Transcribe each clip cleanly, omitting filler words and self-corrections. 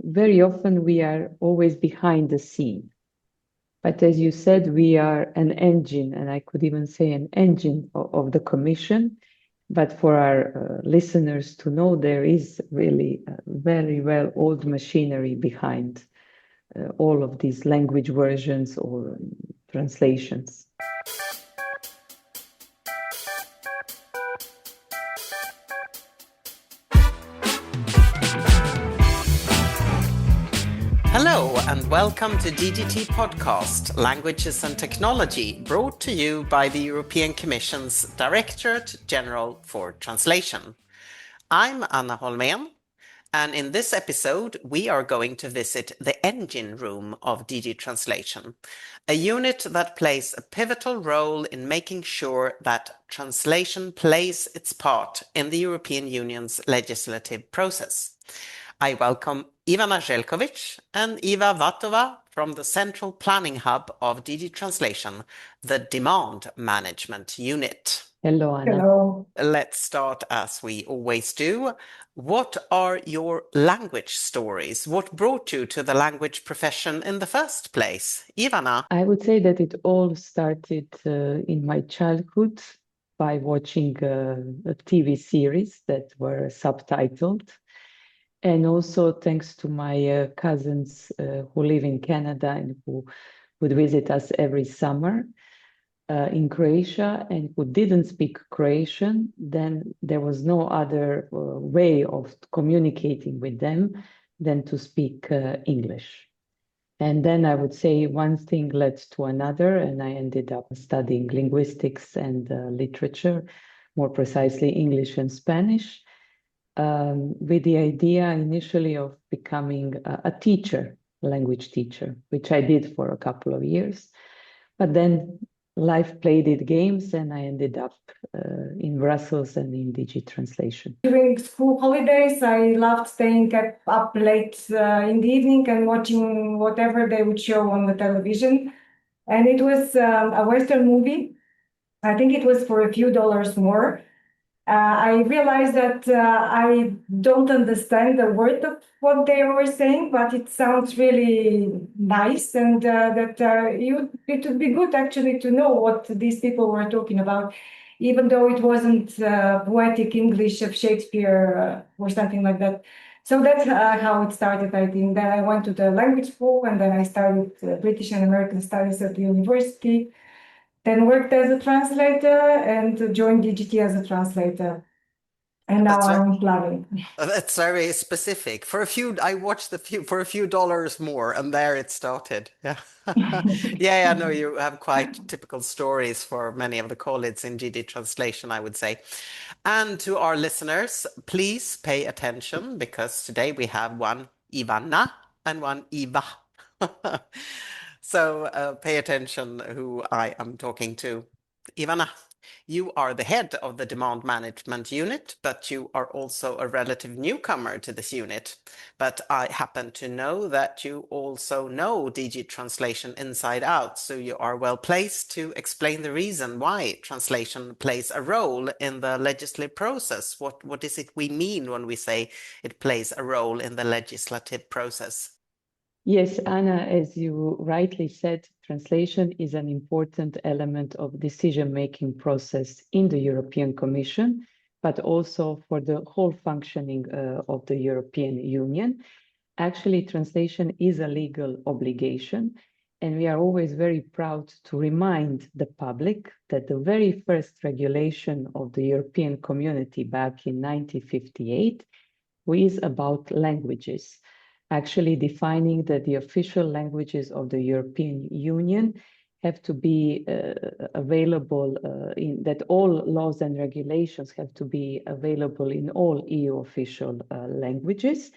very often we are always behind the scene. But as you said, we are an engine, and I could even say an engine of the Commission. But for our listeners to know, there is really a very well-oiled machinery behind all of these language versions or translations. Hello and welcome to DGT Podcast, Languages and Technology, brought to you by the European Commission's Directorate General for Translation. I'm Anna Holmén, and in this episode we are going to visit the engine room of DG Translation, a unit that plays a pivotal role in making sure that translation plays its part in the European Union's legislative process. I welcome Ivana Zeljković and Iva Vatova from the Central Planning Hub of DG Translation, the Demand Management Unit. Hello, Anna. Hello. Let's start as we always do. What are your language stories? What brought you to the language profession in the first place? Ivana? I would say that it all started in my childhood by watching a TV series that were subtitled. And also thanks to my cousins who live in Canada and who would visit us every summer in Croatia and who didn't speak Croatian, then there was no other way of communicating with them than to speak English. And then I would say one thing led to another, and I ended up studying linguistics and literature, more precisely English and Spanish. With the idea initially of becoming a teacher, a language teacher, which I did for a couple of years. But then life played its games and I ended up in Brussels and in DG Translation. During school holidays, I loved staying up late in the evening and watching whatever they would show on the television. And it was a Western movie. I think it was for a few dollars more. I realized that I don't understand the word of what they were saying, but it sounds really nice, and that it would be good actually to know what these people were talking about, even though it wasn't poetic English of Shakespeare or something like that. So that's how it started, I think. Then I went to the language school, and then I studied British and American Studies at the university. Then worked as a translator and joined DGT as a translator. And now I'm loving. That's very specific. I watched for a few dollars more, and there it started. Yeah. Yeah, I know you have quite typical stories for many of the colleagues in DG Translation, I would say. And to our listeners, please pay attention because today we have one Ivana and one Iva. So pay attention who I am talking to. Ivana, you are the head of the Demand Management Unit, but you are also a relative newcomer to this unit. But I happen to know that you also know DG Translation inside out, so you are well placed to explain the reason why translation plays a role in the legislative process. What is it we mean when we say it plays a role in the legislative process? Yes, Anna, as you rightly said, translation is an important element of decision-making process in the European Commission, but also for the whole functioning of the European Union. Actually, translation is a legal obligation, and we are always very proud to remind the public that the very first regulation of the European Community back in 1958 was about languages, actually defining that the official languages of the European Union have to be available, that all laws and regulations have to be available in all EU official languages.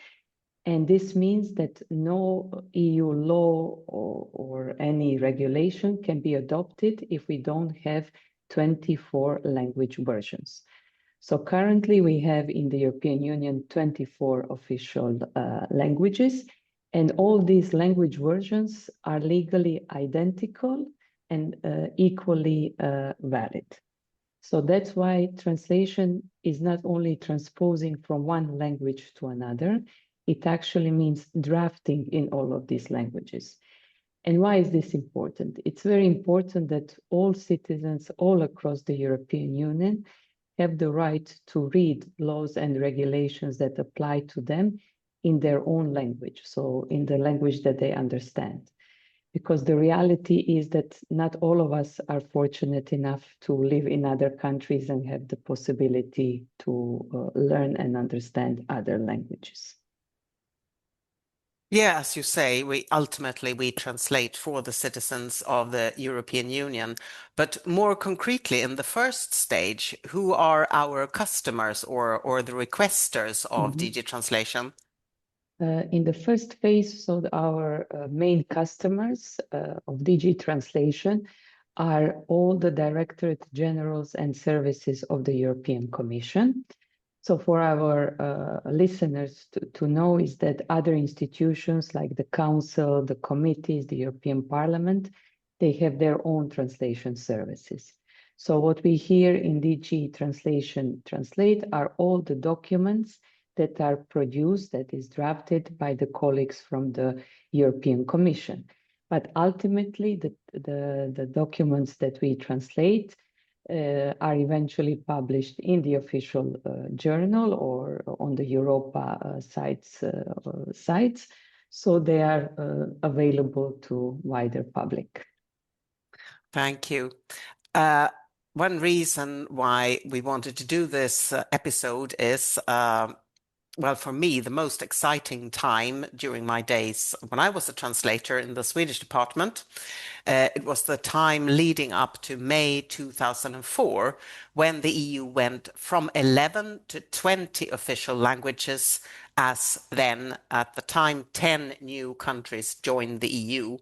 And this means that no EU law or any regulation can be adopted if we don't have 24 language versions. So currently we have in the European Union 24 official languages, and all these language versions are legally identical and equally valid. So that's why translation is not only transposing from one language to another, It actually means drafting in all of these languages. And why is this important? It's very important that all citizens all across the European Union have the right to read laws and regulations that apply to them in their own language, so in the language that they understand. Because the reality is that not all of us are fortunate enough to live in other countries and have the possibility to learn and understand other languages. Yeah, as you say, we ultimately translate for the citizens of the European Union. But more concretely, in the first stage, who are our customers or the requesters of DG Translation? In the first phase, so our main customers of DG Translation are all the Directorate Generals and Services of the European Commission. So for our listeners to know is that other institutions like the Council, the committees, the European Parliament, they have their own translation services. So what we here in DG Translation translate are all the documents that are produced, that is drafted by the colleagues from the European Commission. But ultimately, the documents that we translate are eventually published in the official journal or on the Europa sites. So they are available to wider public. Thank you. One reason why we wanted to do this episode is well, for me, the most exciting time during my days when I was a translator in the Swedish department, it was the time leading up to May 2004, when the EU went from 11 to 20 official languages, as then, at the time, 10 new countries joined the EU.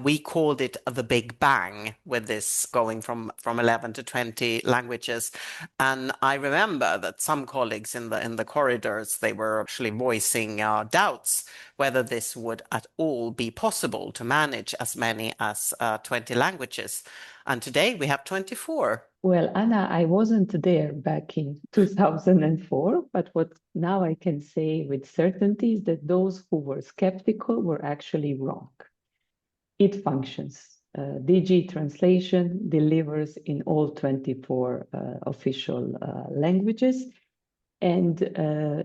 We called it the Big Bang, with this going from 11 to 20 languages. And I remember that some colleagues in the corridors, they were actually voicing doubts whether this would at all be possible to manage as many as 20 languages. And today we have 24. Well, Anna, I wasn't there back in 2004, but what now I can say with certainty is that those who were skeptical were actually wrong. It functions. DG Translation delivers in all 24 official languages, and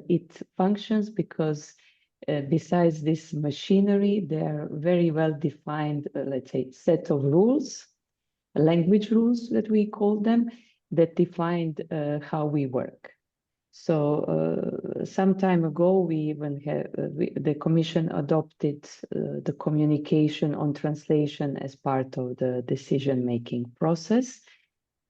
it functions because besides this machinery, there are very well defined, let's say, set of rules, language rules that we call them, that defined how we work. So some time ago, we even had, the Commission adopted the communication on translation as part of the decision-making process.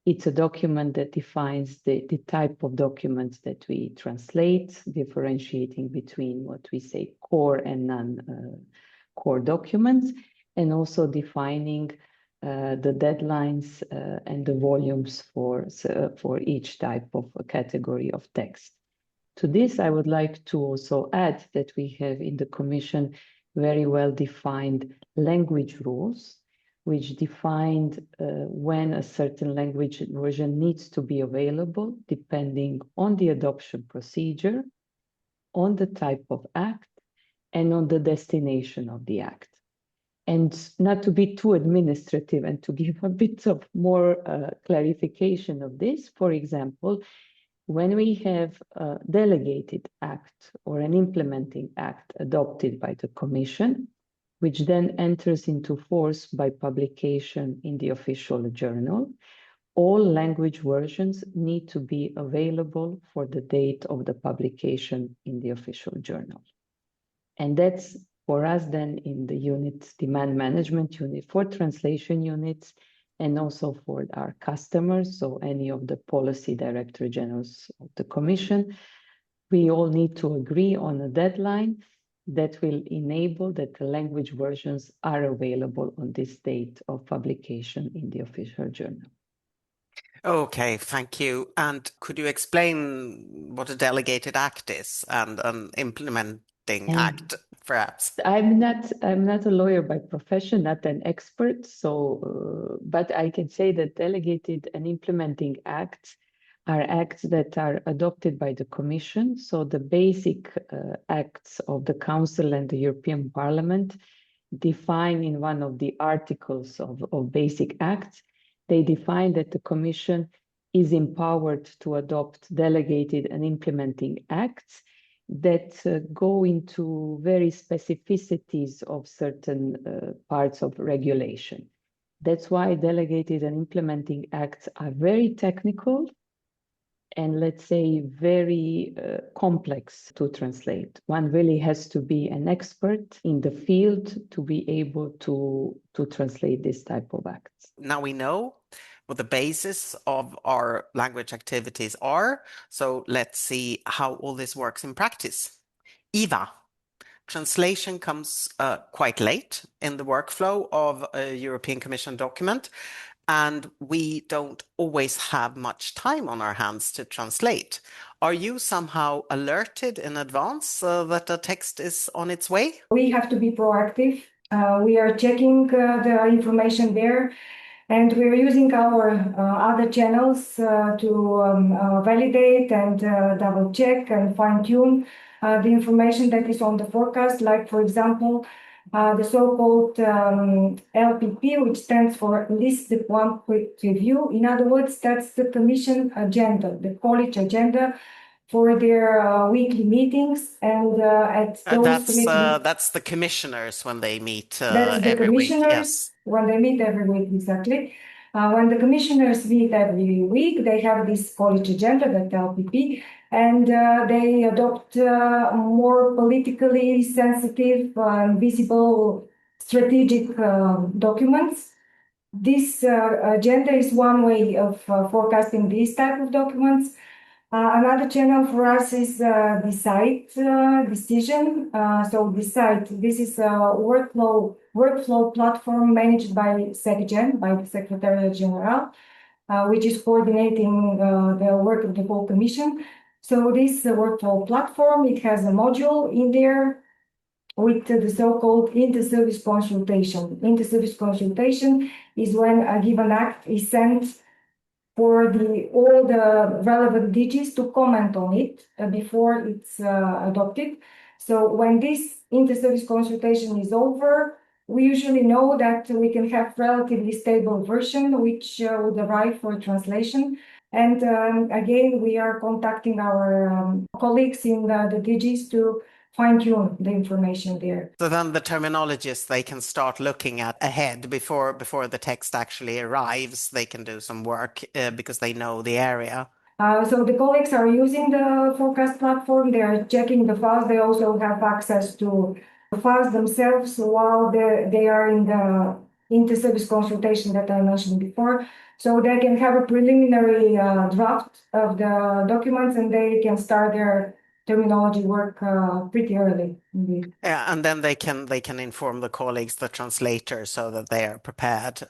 It's a document that defines the type of documents that we translate, differentiating between what we say core and non-core documents, and also defining the deadlines and the volumes for each type of a category of text. To this, I would like to also add that we have in the Commission very well defined language rules, which defined when a certain language version needs to be available, depending on the adoption procedure, on the type of act, and on the destination of the act. And not to be too administrative and to give a bit of more clarification of this, for example, when we have a delegated act or an implementing act adopted by the Commission, which then enters into force by publication in the official journal, all language versions need to be available for the date of the publication in the official journal. And that's for us then in the unit, demand management unit, for translation units, and also for our customers, so any of the policy director generals of the Commission, we all need to agree on a deadline that will enable that the language versions are available on this date of publication in the official journal. Okay, thank you. And could you explain what a delegated act is and an implementing act, perhaps? I'm not a lawyer by profession, not an expert. So, but I can say that delegated and implementing acts are acts that are adopted by the Commission. So the basic acts of the Council and the European Parliament define in one of the articles of basic acts, they define that the Commission is empowered to adopt delegated and implementing acts that go into very specificities of certain parts of regulation. That's why delegated and implementing acts are very technical and, let's say, very complex to translate. One really has to be an expert in the field to be able to translate this type of acts. Now we know what the basis of our language activities are, so let's see how all this works in practice. Iva, translation comes quite late in the workflow of a European Commission document, and we don't always have much time on our hands to translate. Are you somehow alerted in advance that a text is on its way? We have to be proactive. We are checking the information there, and we're using our other channels to validate and double check and fine tune the information that is on the forecast, like, for example, the so-called LPP, which stands for List One Quick Review. In other words, that's the Commission agenda, the college agenda for their weekly meetings, and at those that's the commissioners when they meet that's the every week. Yes. When they meet every week, exactly. When the commissioners meet every week, they have this college agenda, that LPP, and they adopt more politically sensitive and visible strategic documents. This agenda is one way of forecasting these type of documents. Another channel for us is Decide decision. So Decide, this is a workflow platform managed by SecGen, by the Secretariat General, which is coordinating the work of the whole Commission. So this workflow platform, it has a module in there with the so-called inter-service consultation. Inter-service consultation is when a given act is sent for all the relevant DGs to comment on it before it's adopted. So when this inter-service consultation is over, we usually know that we can have relatively stable version which would arrive for translation. And again, we are contacting our colleagues in the DGs to fine-tune the information there. So then the terminologists, they can start looking at ahead before the text actually arrives. They can do some work because they know the area. So the colleagues are using the forecast platform. They are checking the files. They also have access to the files themselves while they are in the inter-service consultation that I mentioned before. So they can have a preliminary draft of the documents, and they can start their terminology work pretty early, indeed. Yeah, and then they can inform the colleagues, the translators, so that they are prepared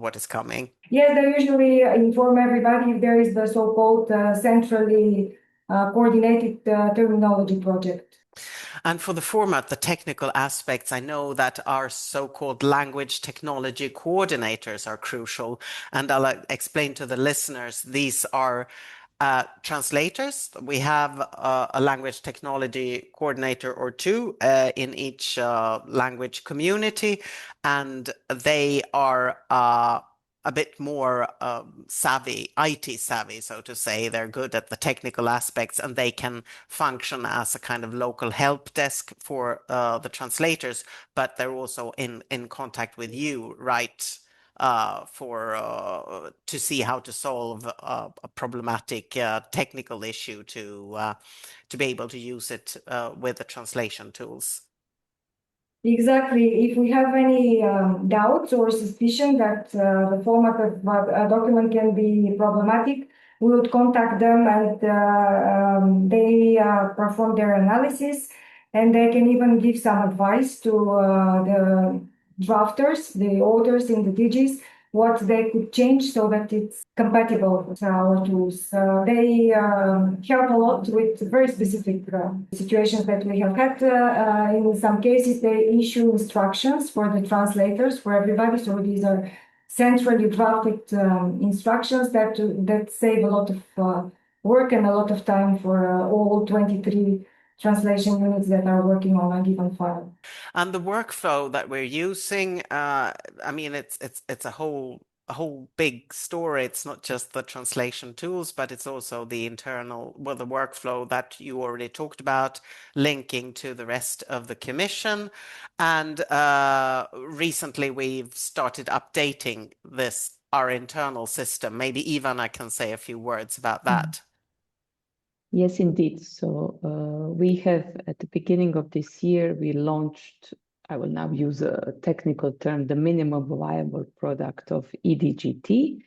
what is coming. Yes, they usually inform everybody if there is the so-called centrally coordinated terminology project. And for the format, the technical aspects, I know that our so-called language technology coordinators are crucial. And I'll explain to the listeners, these are translators. We have a language technology coordinator or two in each language community, and they are a bit more savvy, IT savvy, so to say. They're good at the technical aspects, and they can function as a kind of local help desk for the translators, but they're also in contact with you, right? To see how to solve a problematic technical issue to be able to use it with the translation tools. Exactly. If we have any doubts or suspicion that the format of a document can be problematic, we would contact them, and they perform their analysis, and they can even give some advice to the drafters, the authors in the DGs, what they could change so that it's compatible with our tools. They help a lot with very specific situations that we have had. In some cases, they issue instructions for the translators, for everybody. So these are centrally drafted instructions that save a lot of work and a lot of time for all 23 translation units that are working on a given file. And the workflow that we're using, I mean, it's a whole big story. It's not just the translation tools, but it's also the internal, well, the workflow that you already talked about, linking to the rest of the Commission. And recently we've started updating our internal system. Maybe Ivana can say a few words about that. Yes, indeed. So we have, at the beginning of this year, we launched, I will now use a technical term, the minimum viable product of eDGT.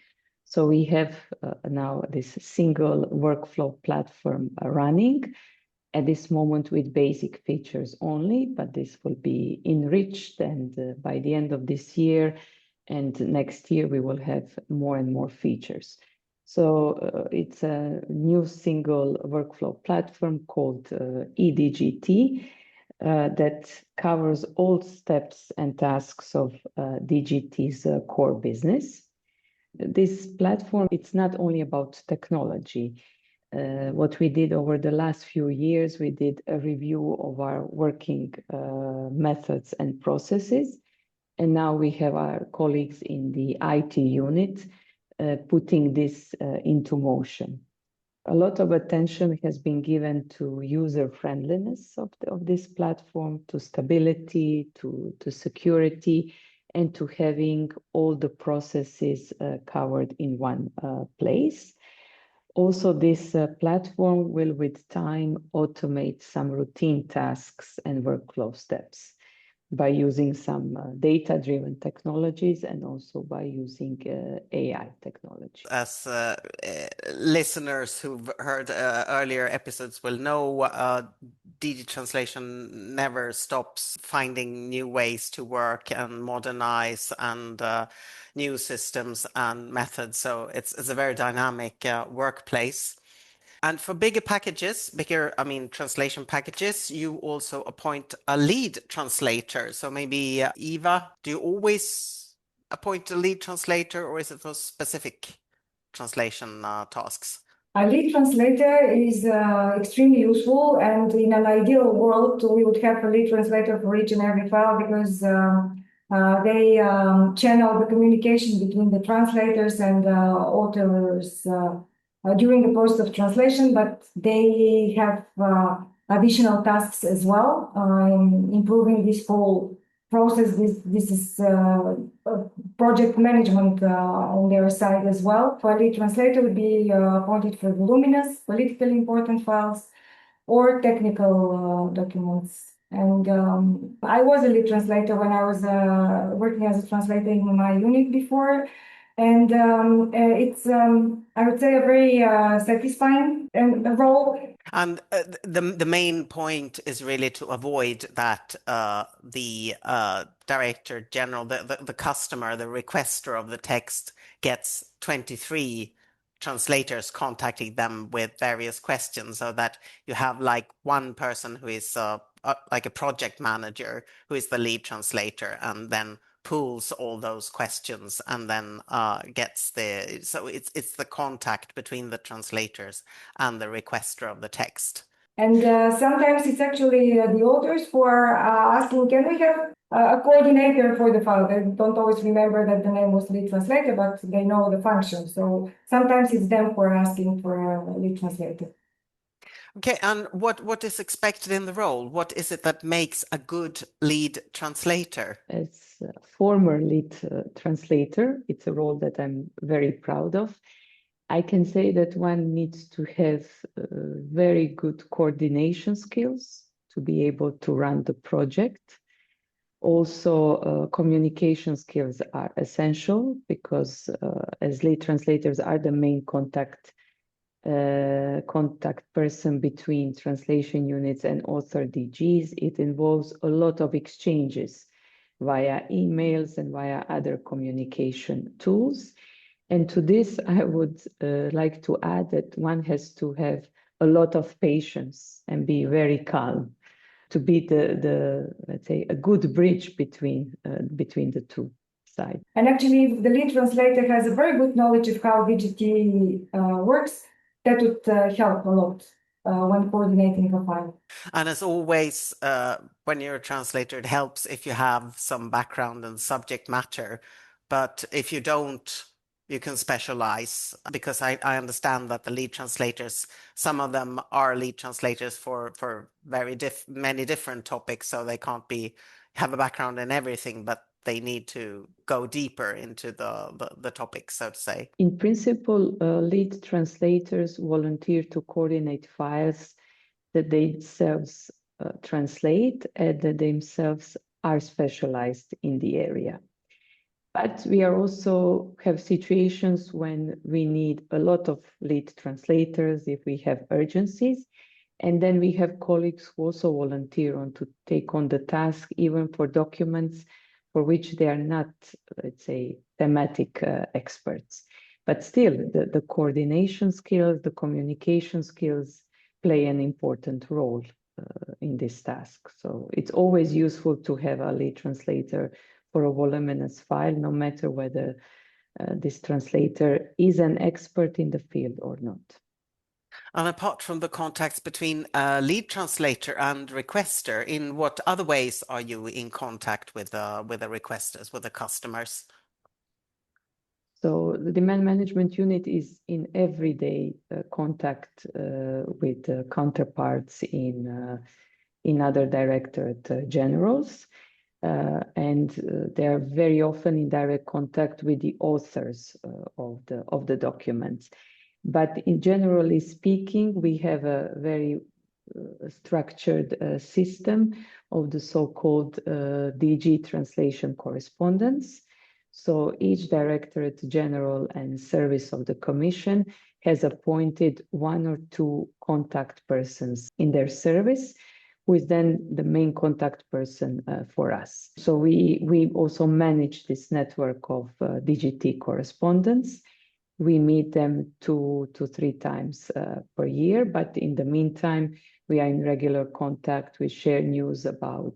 So we have now this single workflow platform running at this moment with basic features only, but this will be enriched, and by the end of this year and next year, we will have more and more features. So it's a new single workflow platform called eDGT that covers all steps and tasks of DGT's core business. This platform, it's not only about technology. What we did over the last few years, we did a review of our working methods and processes. And now we have our colleagues in the IT unit putting this into motion. A lot of attention has been given to user friendliness of this platform, to stability, to security, and to having all the processes covered in one place. Also, this platform will with time automate some routine tasks and workflow steps by using some data-driven technologies and also by using AI technology. As listeners who've heard earlier episodes will know, DG Translation never stops finding new ways to work and modernize and new systems and methods. So it's a very dynamic workplace. And for bigger packages, translation packages, you also appoint a lead translator. So maybe Eva, do you always appoint a lead translator, or is it for specific translation tasks? A lead translator is extremely useful, and in an ideal world, we would have a lead translator for each and every file because they channel the communication between the translators and authors during the process of translation, but they have additional tasks as well in improving this whole process. This is project management on their side as well. For a lead translator would be appointed for voluminous, politically important files or technical documents. And I was a lead translator when I was working as a translator in my unit before. And it's, I would say, a very satisfying role. And the main point is really to avoid that the Director General, the customer, the requester of the text gets 23 translators contacting them with various questions, so that you have like one person who is like a project manager who is the lead translator and then pools all those questions and then so it's the contact between the translators and the requester of the text. And sometimes it's actually the authors who are asking, can we have a coordinator for the file? They don't always remember that the name was lead translator, but they know the function. So sometimes it's them who are asking for a lead translator. Okay, and what is expected in the role? What is it that makes a good lead translator? As a former lead translator, it's a role that I'm very proud of. I can say that one needs to have very good coordination skills to be able to run the project. Also, communication skills are essential because as lead translators are the main contact person between translation units and author DGs. It involves a lot of exchanges via emails and via other communication tools. And to this, I would like to add that one has to have a lot of patience and be very calm to be let's say, a good bridge between the two. side. And actually, if the lead translator has a very good knowledge of how DGT works, that would help a lot when coordinating a file. And as always, when you're a translator, it helps if you have some background and subject matter. But if you don't, you can specialize, because I understand that the lead translators, some of them are lead translators for many different topics, so they can't have a background in everything, but they need to go deeper into the topic, so to say. In principle, lead translators volunteer to coordinate files that they themselves translate and that themselves are specialized in the area. But we also have situations when we need a lot of lead translators if we have urgencies. And then we have colleagues who also volunteer to take on the task, even for documents for which they are not, let's say, thematic experts. But still, the coordination skills, the communication skills play an important role in this task. So it's always useful to have a lead translator for a voluminous file, no matter whether this translator is an expert in the field or not. And apart from the contacts between lead translator and requester, in what other ways are you in contact with the requesters, with the customers? So the demand management unit is in everyday contact with counterparts in other directorate generals. And they are very often in direct contact with the authors of the documents. But in generally speaking, we have a very structured system of the so-called DG translation correspondence. So each Directorate General and Service of the Commission has appointed one or two contact persons in their service, who is then the main contact person for us. So we also manage this network of DGT correspondents. We meet them 2 to 3 times per year, but in the meantime, we are in regular contact. We share news about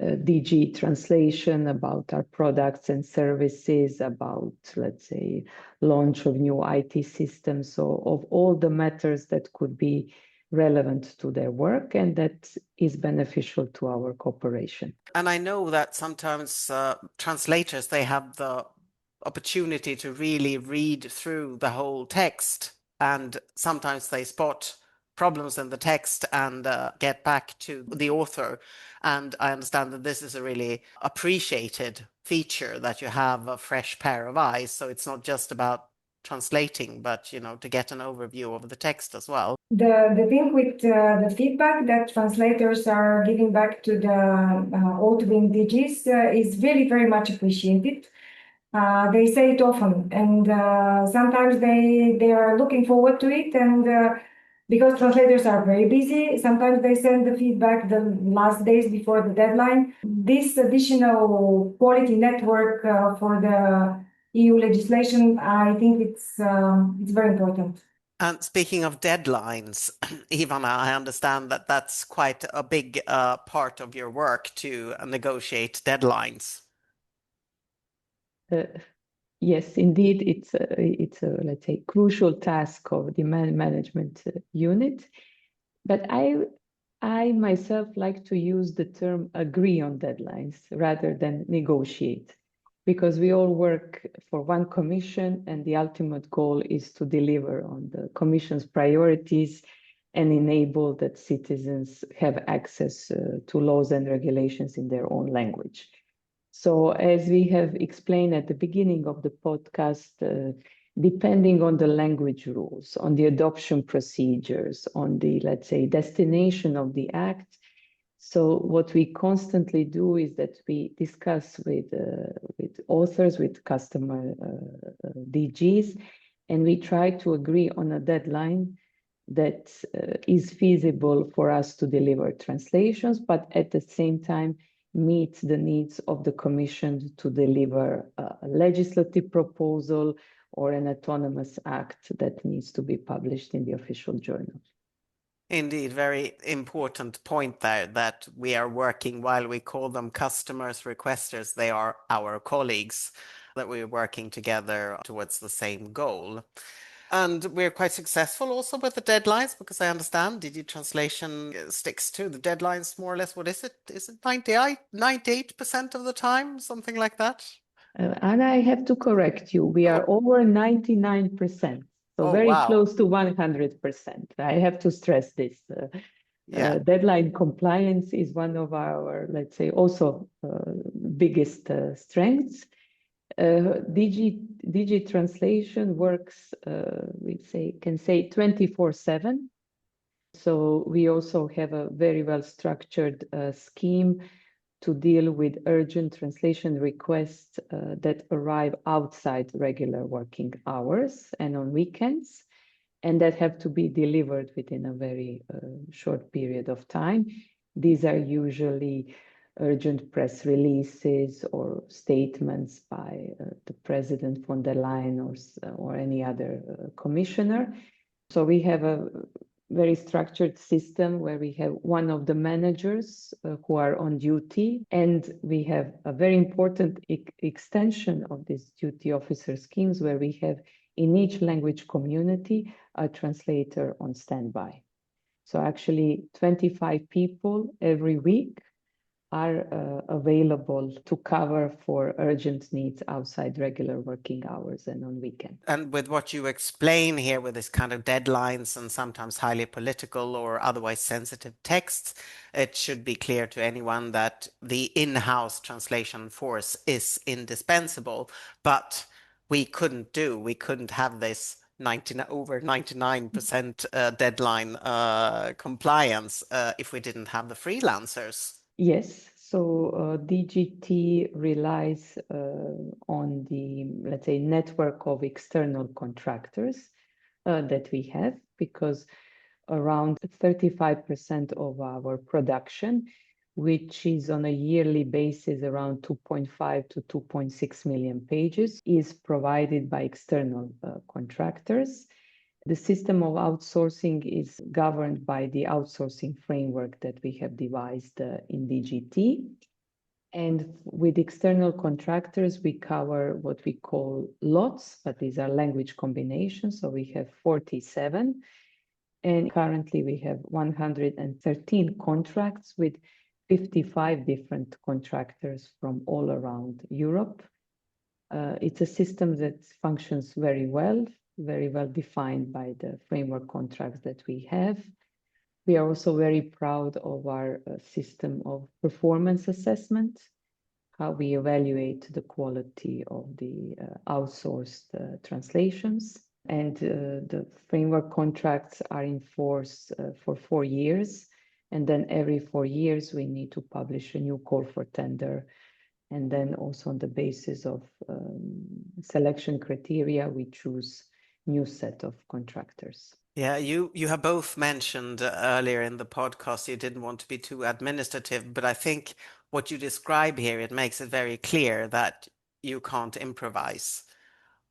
DG translation, about our products and services, about, let's say, launch of new IT systems, so of all the matters that could be relevant to their work and that is beneficial to our cooperation. And I know that sometimes translators, they have the opportunity to really read through the whole text, and sometimes they spot problems in the text and get back to the author. And I understand that this is a really appreciated feature, that you have a fresh pair of eyes. So it's not just about translating, but, you know, to get an overview of the text as well. The thing with the feedback that translators are giving back to the authoring DGs is really very much appreciated. They say it often, and sometimes they are looking forward to it. And because translators are very busy, sometimes they send the feedback the last days before the deadline. This additional quality network for the EU legislation, I think it's very important. And speaking of deadlines, Ivana, I understand that that's quite a big part of your work, to negotiate deadlines. Yes, indeed, it's a let's say crucial task of the demand management unit. But I myself like to use the term agree on deadlines rather than negotiate, because we all work for one commission and the ultimate goal is to deliver on the commission's priorities and enable that citizens have access to laws and regulations in their own language. So as we have explained at the beginning of the podcast, depending on the language rules, on the adoption procedures, on the, let's say, destination of the act. So what we constantly do is that we discuss with authors, with customer DGs, and we try to agree on a deadline that is feasible for us to deliver translations, but at the same time meet the needs of the Commission to deliver a legislative proposal or an autonomous act that needs to be published in the official journal. Indeed, very important point there that we are working while we call them customers, requesters, they are our colleagues, that we're working together towards the same goal. And we're quite successful also with the deadlines because I understand DG Translation sticks to the deadlines more or less. What is it? Is it 98% of the time? Something like that? And I have to correct you. We are over 99%. So Oh, very wow. close to 100%. I have to stress this. Yeah. Deadline compliance is one of our, let's say, also biggest strengths. DG Translation works, can say 24/7. So we also have a very well structured scheme to deal with urgent translation requests that arrive outside regular working hours and on weekends, and that have to be delivered within a very short period of time. These are usually urgent press releases or statements by the President von der Leyen or any other commissioner. So we have a very structured system where we have one of the managers who are on duty, and we have a very important extension of these duty officer schemes where we have in each language community a translator on standby. So actually 25 people every week are available to cover for urgent needs outside regular working hours and on weekends. And with what you explain here with this kind of deadlines and sometimes highly political or otherwise sensitive texts, it should be clear to anyone that the in-house translation force is indispensable, but we couldn't have this over 99% deadline compliance if we didn't have the freelancers. Yes, so DGT relies on the, let's say, network of external contractors that we have, because around 35% of our production, which is on a yearly basis around 2.5 to 2.6 million pages, is provided by external contractors. The system of outsourcing is governed by the outsourcing framework that we have devised in DGT. And with external contractors, we cover what we call lots, but these are language combinations. So we have 47. And currently we have 113 contracts with 55 different contractors from all around Europe. It's a system that functions very well defined by the framework contracts that we have. We are also very proud of our system of performance assessment, how we evaluate the quality of the outsourced translations. And the framework contracts are in force for 4 years. And then every 4 years, we need to publish a new call for tender. And then also on the basis of selection criteria, we choose new set of contractors. Yeah, you have both mentioned earlier in the podcast you didn't want to be too administrative, but I think what you describe here, it makes it very clear that you can't improvise.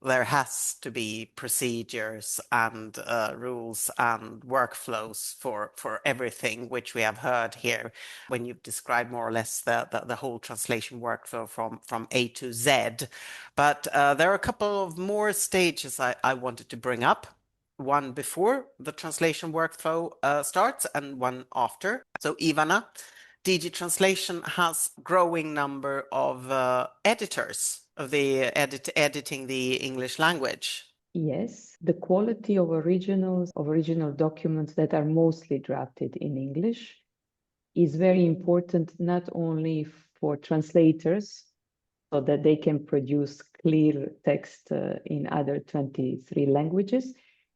There has to be procedures and rules and workflows for everything, which we have heard here when you've described more or less the whole translation workflow from A to Z. But there are a couple of more stages I wanted to bring up. One before the translation workflow starts and one after. So Ivana, DG Translation has growing number of editors of the editing the English language. Yes, the quality of original documents that are mostly drafted in English is very important, not only for translators, so that they can produce clear text in other 23 languages,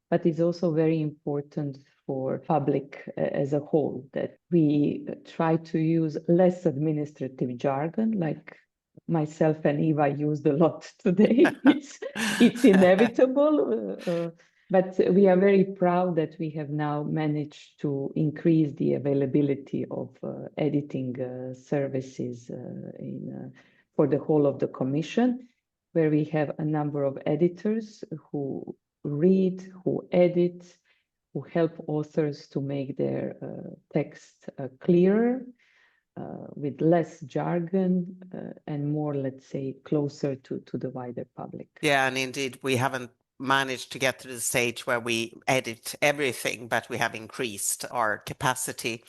but it's also very important for public as a whole, that we try to use less administrative jargon, like myself and Eva used a lot today. It's inevitable, but we are very proud that we have now managed to increase the availability of editing services for the whole of the Commission, where we have a number of editors who read, who edit, who help authors to make their text clearer, with less jargon and more, let's say, closer to the wider public. Yeah, and indeed, we haven't managed to get to the stage where we edit everything, but we have increased our capacity.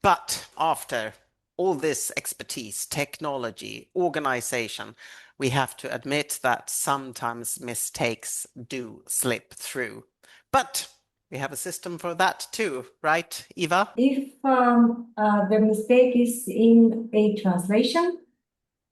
But after all this expertise, technology, organization, we have to admit that sometimes mistakes do slip through. But we have a system for that too, right, Iva? If the mistake is in a translation,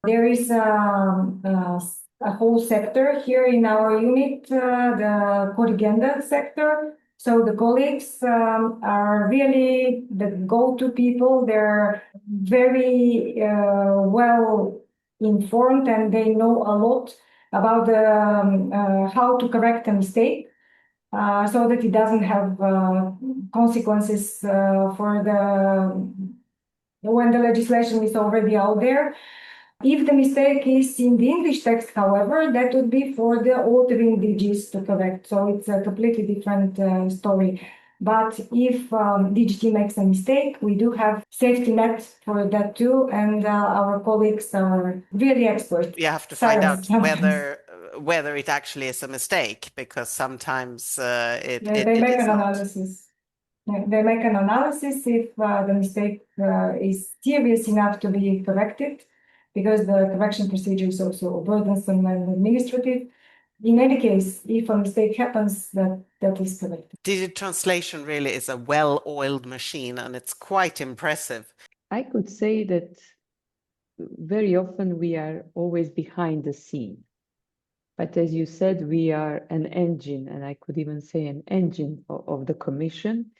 there is a whole sector here in our unit, the corrigenda sector. So the colleagues are really the go-to people. They're very well informed, and they know a lot about how to correct a mistake so that it doesn't have consequences for when the legislation is already out there. If the mistake is in the English text, however, that would be for the authoring DGs to correct. So it's a completely different story. But if DGT makes a mistake, we do have safety net for that too, and our colleagues are really experts. You have to find out whether it actually is a mistake, because sometimes they make an analysis. They make an analysis if the mistake is serious enough to be corrected, because the correction procedure is also burdensome and administrative. In any case, if a mistake happens, that is corrected. Digital translation really is a well-oiled machine, and it's quite impressive. I could say that very often we are always behind the scene. But as you said, we are an engine, and I could even say an engine of the Commission.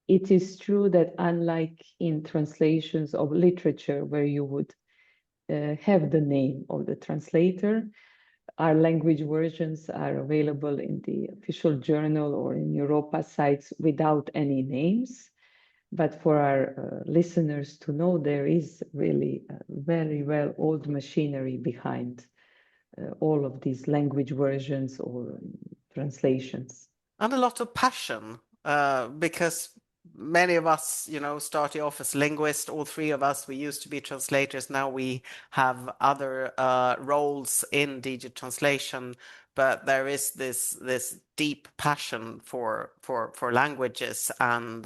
It is true that unlike in translations of literature, where you would have the name of the translator, our language versions are available in the official journal or in Europa sites without any names. But for our listeners to know, there is really a very well-oiled machinery behind all of these language versions or translations. And a lot of passion, because many of us, started off as linguists. All three of us, we used to be translators. Now we have other roles in digital translation, but there is this deep passion for languages and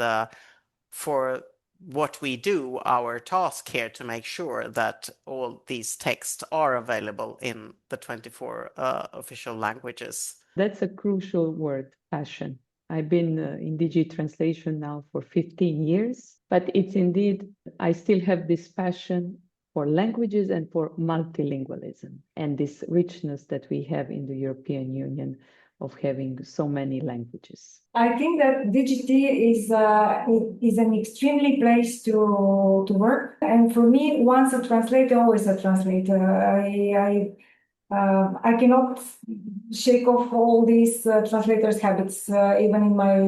for what we do, our task here to make sure that all these texts are available in the 24 official languages. That's a crucial word, passion. I've been in DG translation now for 15 years, but it's indeed, I still have this passion for languages and for multilingualism and this richness that we have in the European Union of having so many languages. I think that DGT is an extremely place to work. And for me, once a translator, always a translator. I cannot shake off all these translators' habits, even in my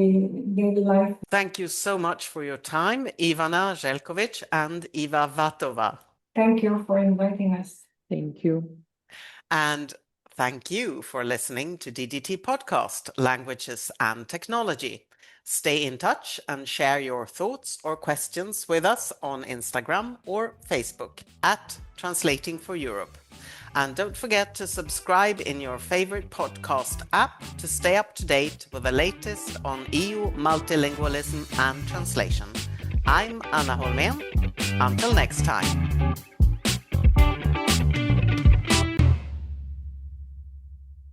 daily life. Thank you so much for your time, Ivana Zeljković and Iva Vatova. Thank you for inviting us. Thank you. And thank you for listening to DDT Podcast, Languages and Technology. Stay in touch and share your thoughts or questions with us on Instagram or Facebook at Translating for Europe. And don't forget to subscribe in your favorite podcast app to stay up to date with the latest on EU multilingualism and translation. I'm Anna Holmén. Until next time.